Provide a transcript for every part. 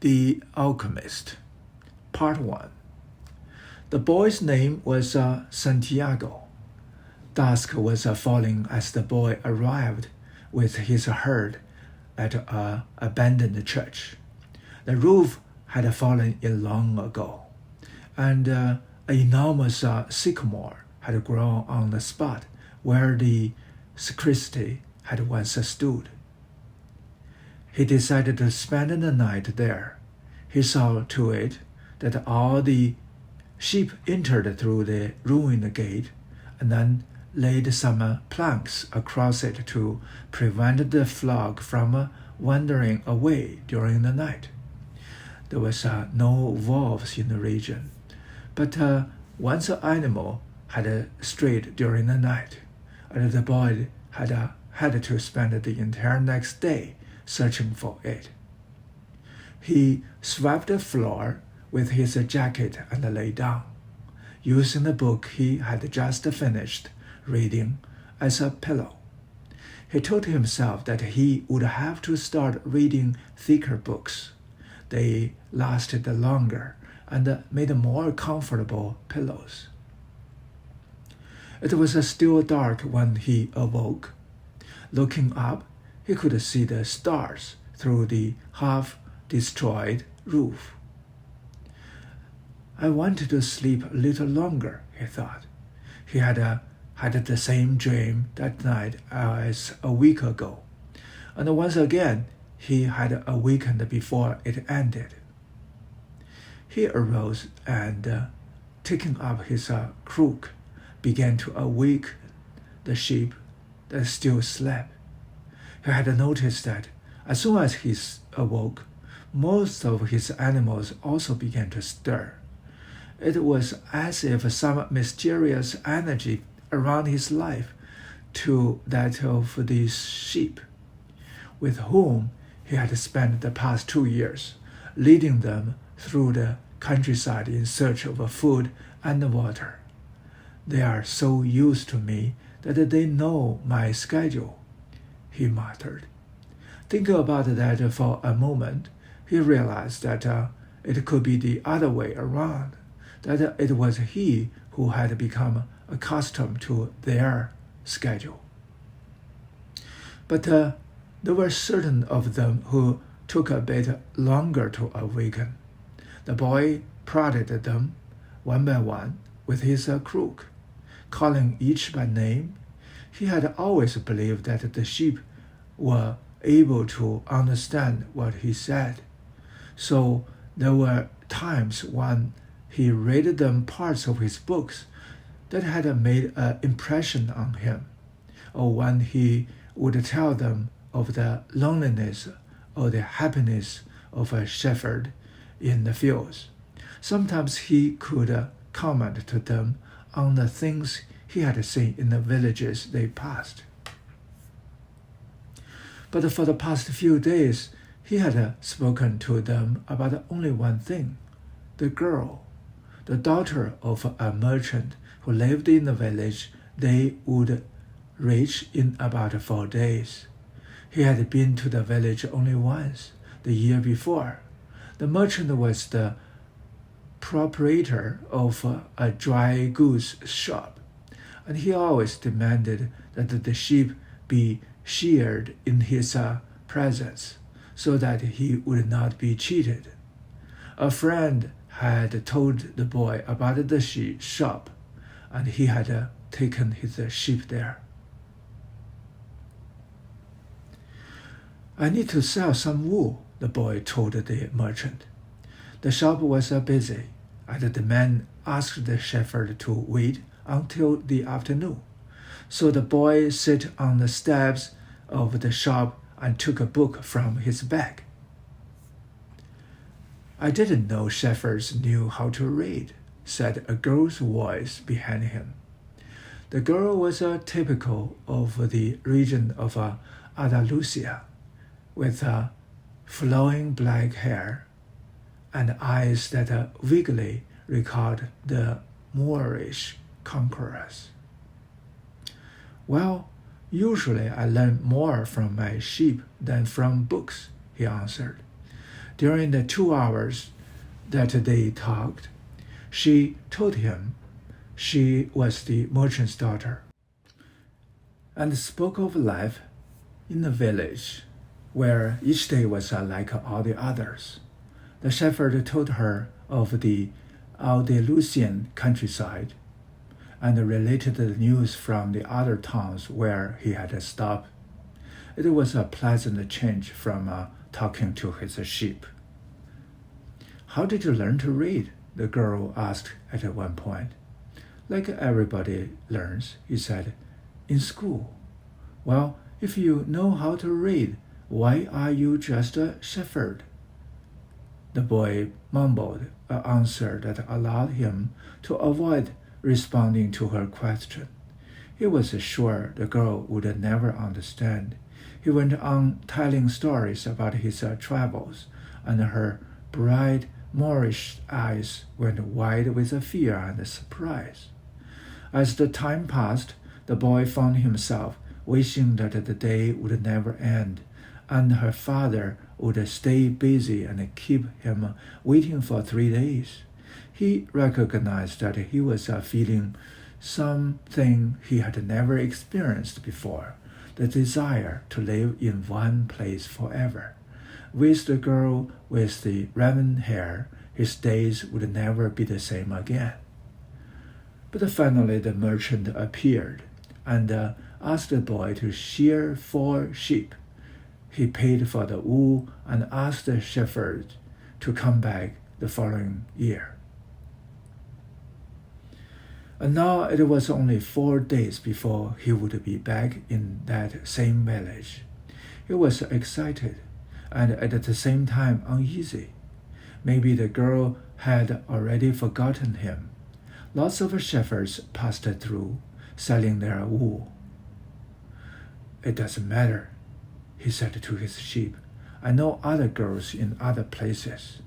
The Alchemist, Part 1. The boy's name was Santiago. Dusk was falling as the boy arrived with his herd at an abandoned church. The roof had fallen in long ago, and an enormous sycamore had grown on the spot where the sacristy had once stood. He decided to spend the night there. He saw to it that all the sheep entered through the ruined gate, and then laid some planks across it to prevent the flock from wandering away during the night. There was no wolves in the region, but once an animal had strayed during the night, and the boy had to spend the entire next day searching for it. He swept the floor with his jacket and lay down, using the book he had just finished reading as a pillow. He told himself that he would have to start reading thicker books. They lasted longer and made more comfortable pillows. It was still dark when he awoke. Looking up, he could see the stars through the half-destroyed roof. I wanted to sleep a little longer, he thought. He had had the same dream that night as a week ago, and once again he had awakened before it ended. He arose and, taking up his crook, began to awake the sheep that still slept. He had noticed that as soon as he awoke, most of his animals also began to stir. It was as if some mysterious energy around his life to that of these sheep, with whom he had spent the past 2 years, leading them through the countryside in search of food and water. They are so used to me that they know my schedule, he muttered. Thinking about that for a moment, he realized that it could be the other way around, that it was he who had become accustomed to their schedule. But there were certain of them who took a bit longer to awaken. The boy prodded them one by one with his crook, calling each by name. He had always believed that the sheep were able to understand what he said, so there were times when he read them parts of his books that had made an impression on him, or when he would tell them of the loneliness or the happiness of a shepherd in the fields. Sometimes he could comment to them on the things he had seen in the villages they passed. But for the past few days, he had spoken to them about only one thing: the girl, the daughter of a merchant who lived in the village they would reach in about 4 days. He had been to the village only once, the year before. The merchant was the proprietor of a dry goods shop, and he always demanded that the sheep be sheared in his presence, so that he would not be cheated. A friend had told the boy about the shop, and he had taken his sheep there. I need to sell some wool, the boy told the merchant. The shop was busy, and the man asked the shepherd to wait until the afternoon. So the boy sat on the steps of the shop and took a book from his bag. I didn't know shepherds knew how to read, said a girl's voice behind him. The girl was typical of the region of Andalusia, with flowing black hair and eyes that vaguely recalled the Moorish conquerors. Well, usually I learn more from my sheep than from books, he answered. During the 2 hours that they talked, she told him she was the merchant's daughter, and spoke of life in the village, where each day was like all the others. The shepherd told her of the Andalusian countryside, and related the news from the other towns where he had stopped. It was a pleasant change from talking to his sheep. "How did you learn to read?" the girl asked at one point. "Like everybody learns," he said, "in school." "Well, if you know how to read, why are you just a shepherd?" The boy mumbled an answer that allowed him to avoid responding to her question. He was sure the girl would never understand. He went on telling stories about his travels, and her bright Moorish eyes went wide with fear and surprise. As the time passed, the boy found himself wishing that the day would never end, and her father would stay busy and keep him waiting for 3 days. He recognized that he was feeling something he had never experienced before, the desire to live in one place forever. With the girl with the raven hair, his days would never be the same again. But finally the merchant appeared and asked the boy to shear 4 sheep. He paid for the wool and asked the shepherd to come back the following year. And now it was only 4 days before he would be back in that same village. He was excited and at the same time uneasy. Maybe the girl had already forgotten him. Lots of shepherds passed through, selling their wool. "It doesn't matter," he said to his sheep. "I know other girls in other places."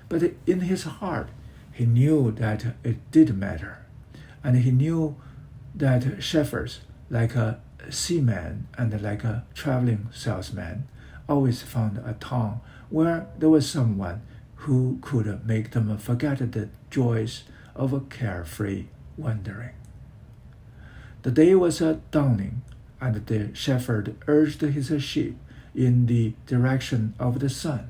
But in his heart, he knew that it did matter, and he knew that shepherds, like a seaman and like a traveling salesman, always found a town where there was someone who could make them forget the joys of a carefree wandering. The day was dawning, and the shepherd urged his sheep in the direction of the sun.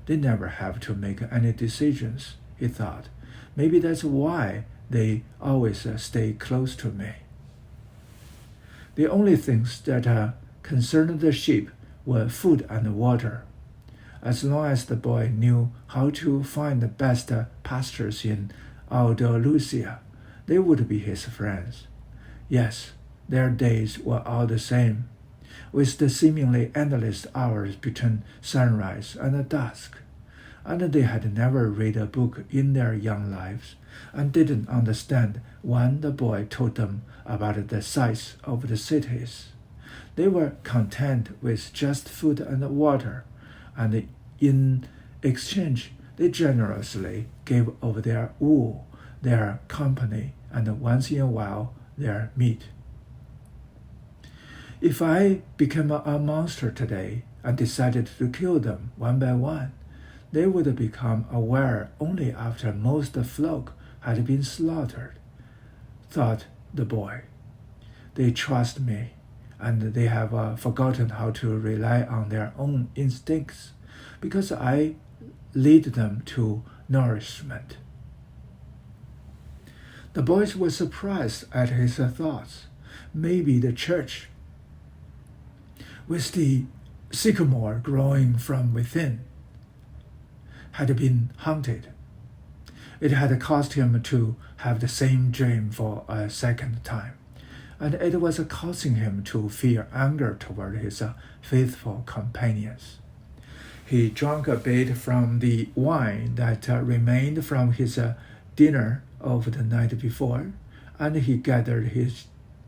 They never have to make any decisions, he thought. Maybe that's why they always stay close to me. The only things that concerned the sheep were food and water. As long as the boy knew how to find the best pastures in Andalusia, they would be his friends. Yes, their days were all the same, with the seemingly endless hours between sunrise and dusk. And they had never read a book in their young lives, and didn't understand when the boy told them about the size of the cities. They were content with just food and water, and in exchange they generously gave of their wool, their company, and once in a while their meat. If I became a monster today and decided to kill them one by one, they would become aware only after most flock had been slaughtered, thought the boy. They trust me, and they have forgotten how to rely on their own instincts, because I lead them to nourishment. The boys were surprised at his thoughts. Maybe the church, with the sycamore growing from within, had been haunted. It had caused him to have the same dream for a second time, and it was causing him to feel anger toward his faithful companions. He drank a bit from the wine that remained from his dinner of the night before, and he gathered his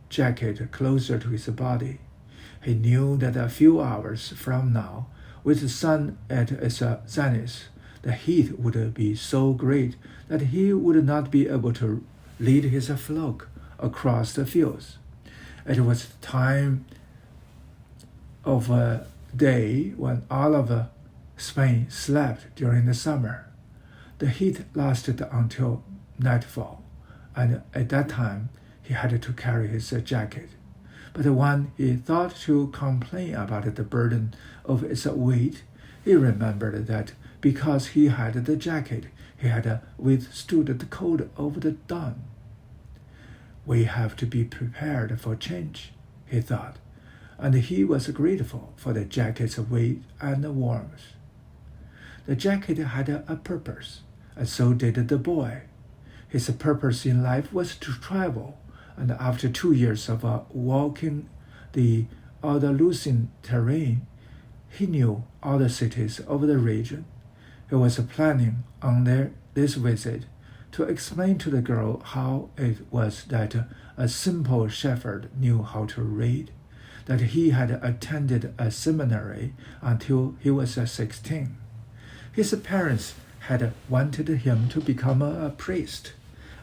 jacket closer to his body. He knew that a few hours from now, with the sun at its zenith, the heat would be so great that he would not be able to lead his flock across the fields. It was the time of a day when all of Spain slept during the summer. The heat lasted until nightfall, and at that time he had to carry his jacket. But when he thought to complain about the burden of its weight, he remembered that because he had the jacket, he had withstood the cold of the dawn. We have to be prepared for change, he thought, and he was grateful for the jacket's weight and warmth. The jacket had a purpose, and so did the boy. His purpose in life was to travel, and after 2 years of walking the Andalusian terrain, he knew all the cities of the region. He was planning on this visit to explain to the girl how it was that a simple shepherd knew how to read, that he had attended a seminary until he was 16. His parents had wanted him to become a priest,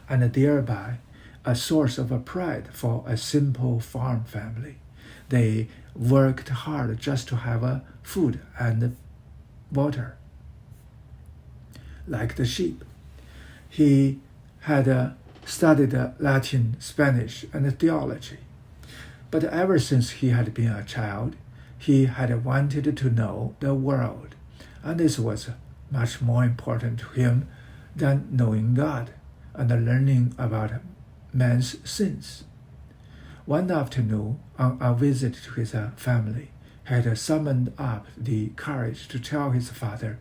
and thereby a source of pride for a simple farm family. They worked hard just to have food and water. Like the sheep, he had studied Latin, Spanish, and theology. But ever since he had been a child, he had wanted to know the world, and this was much more important to him than knowing God and learning about man's sins. One afternoon, on a visit to his family, he had summoned up the courage to tell his father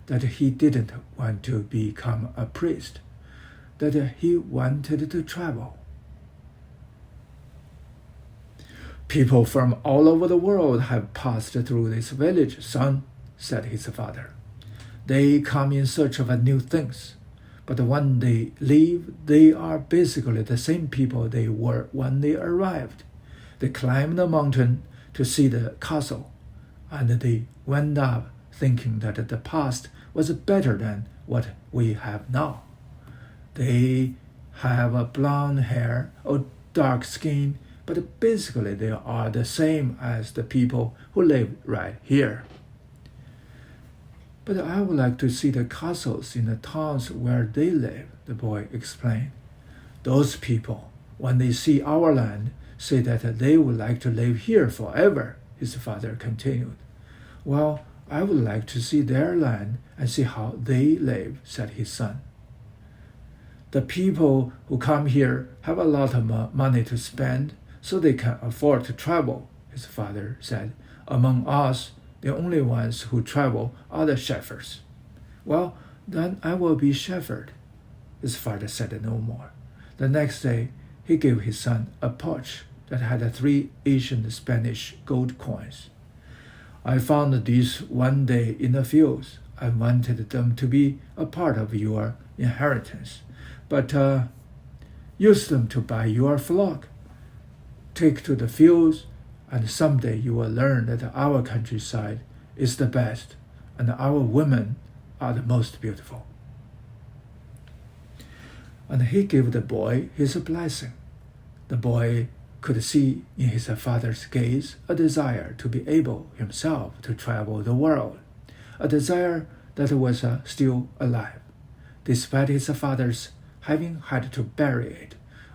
that he didn't want to become a priest, that he wanted to travel. People from all over the world have passed through this village, son, said his father. They come in search of new things, but when they leave, they are basically the same people they were when they arrived. They climbed the mountain to see the castle, and they went up thinking that the past was better than what we have now. They have blonde hair or dark skin, but basically they are the same as the people who live right here. But I would like to see the castles in the towns where they live, the boy explained. Those people, when they see our land, say that they would like to live here forever, his father continued. Well, I would like to see their land and see how they live, said his son. The people who come here have a lot of money to spend, so they can afford to travel, his father said. Among us, the only ones who travel are the shepherds. Well, then I will be shepherd. His father said no more. The next day, he gave his son a pouch that had 3 ancient Spanish gold coins. I found these one day in the fields. I wanted them to be a part of your inheritance, but use them to buy your flock. Take to the fields, and someday you will learn that our countryside is the best, and our women are the most beautiful. And he gave the boy his blessing. The boy could see in his father's gaze a desire to be able himself to travel the world, a desire that was still alive, despite his father's having had to bury it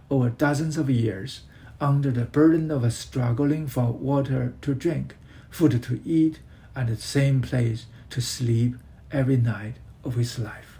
over dozens of years under the burden of struggling for water to drink, food to eat, and the same place to sleep every night of his life.